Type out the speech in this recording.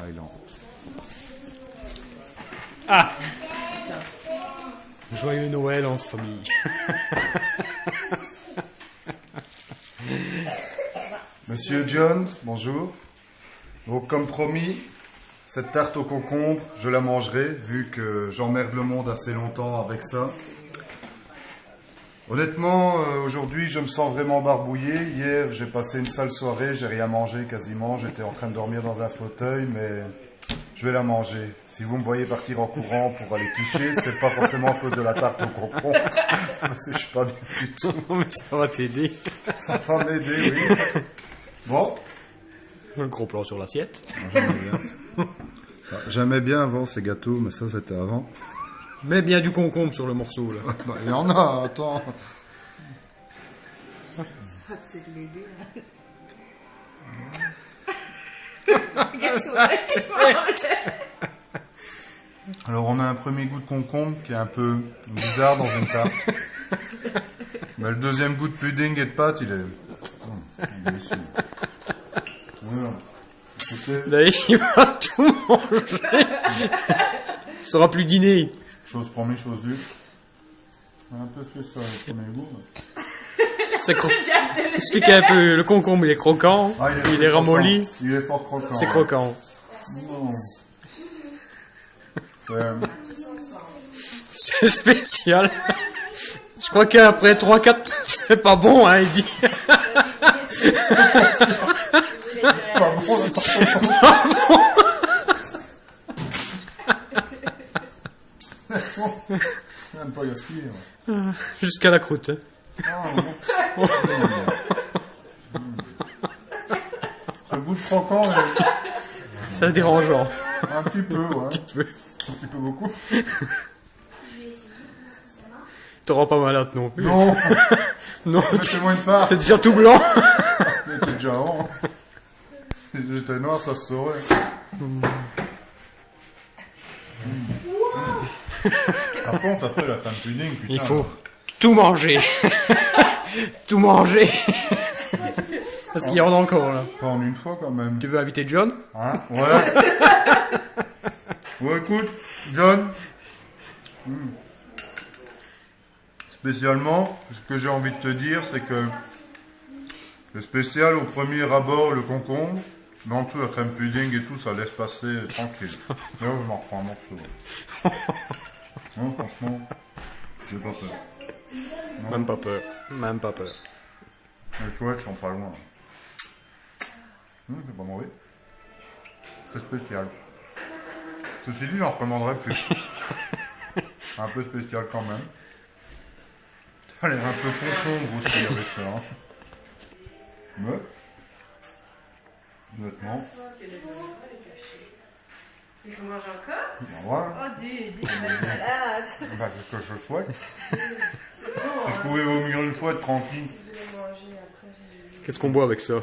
Thaïlande. Ah! Joyeux Noël en famille. Monsieur John, bonjour. Donc, comme promis, cette tarte au concombre, je la mangerai, vu que j'emmerde le monde assez longtemps avec ça. Honnêtement, aujourd'hui, je me sens vraiment barbouillé. Hier, j'ai passé une sale soirée, j'ai rien mangé quasiment. J'étais en train de dormir dans un fauteuil, mais je vais la manger. Si vous me voyez partir en courant pour aller picher, c'est pas forcément à cause de la tarte au concombre. Parce que je suis pas bien du tout. Mais ça va t'aider. Ça va m'aider, oui. Bon. Un gros plan sur l'assiette. J'aimais bien. J'aimais bien avant ces gâteaux, mais ça c'était avant. Mets bien du concombre sur le morceau là. Bah, il y en a, attends. C'est de l'aider. Alors on a un premier goût de concombre qui est un peu bizarre dans une tarte. Mais le deuxième goût de pudding et de pâte, il est délicieux. Voilà. Écoutez, Là, il va tout manger. Ça sera plus dîner. chose promise, chose due. Un peu spécial le premier goût. Mais... Expliquez un peu, le concombre il est croquant, Ah, il est ramolli, croquant. Il est fort croquant. c'est croquant. Non. C'est spécial. Je crois qu'après 3-4, c'est pas bon, hein, il dit. Pas bon, là, C'est pas même pas gaspillé. bon. Jusqu'à la croûte. Hein. Ce goût de croquant, C'est dérangeant. un petit peu, ouais. Un petit peu. Un petit peu beaucoup. Te rends pas malade non plus. Non, Non, mettez-moi une part. t'es déjà tout blanc. Mais t'es déjà avant. Si j'étais noir, ça se saurait. Par contre, après la fin de pudding, putain. Il faut tout manger. Tout manger. Parce qu'il y en a encore là. Pas en une fois quand même. Tu veux inviter John? Hein? Ouais. Ouais, écoute, John. Spécialement, ce que j'ai envie de te dire, c'est que le spécial, au premier abord, le concombre, mais en dessous, la crème pudding et tout, ça laisse passer tranquille. Là, je m'en reprends un morceau. Non, franchement, j'ai pas peur. Non. Même pas peur. Même pas peur. Les chouettes sont pas loin. C'est pas mauvais. C'est spécial. Ceci dit, j'en recommanderais plus. Un peu spécial quand même. Ça a l'air un peu concombre aussi avec ça. Hein. Mais, honnêtement, Il faut manger encore? ben voilà. Oh, dis, malade. Bah, c'est ce que je souhaite. Si je pouvais vomir une fois être tranquille. Qu'est-ce qu'on boit avec ça?